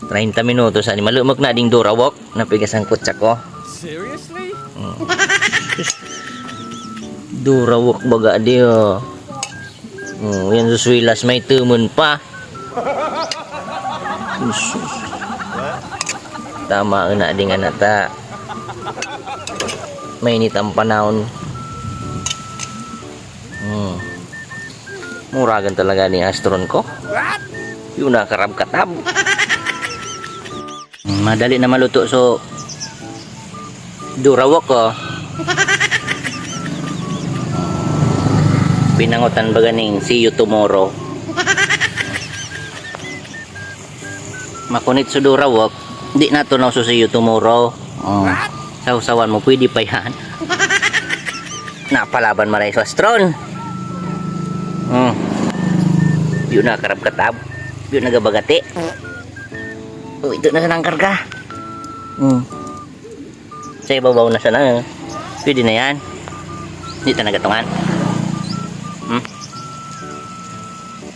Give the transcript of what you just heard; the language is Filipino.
30 minutos ani malumok na ding durawok napigas ang kutsak ko. Seriously? Durawok baga dia. Yan suswilas may tumun pa. Tama na ding anata. Mainit ang panahon. Muragan talaga ni Astron ko. Yung nakarab katab. Madali na maluto so durawok ko. Pinangutan ba ganing see you tomorrow. Makunit sa durawok. Di na to na so see you tomorrow. Sausawan mo pwede pa yan. Napalaban maray sa Astron. Yun na karab katab. Yun nagabagati. Ito na sanang karga. Sa ibabaw na sana. Pwede na yan. Dito na gatungan.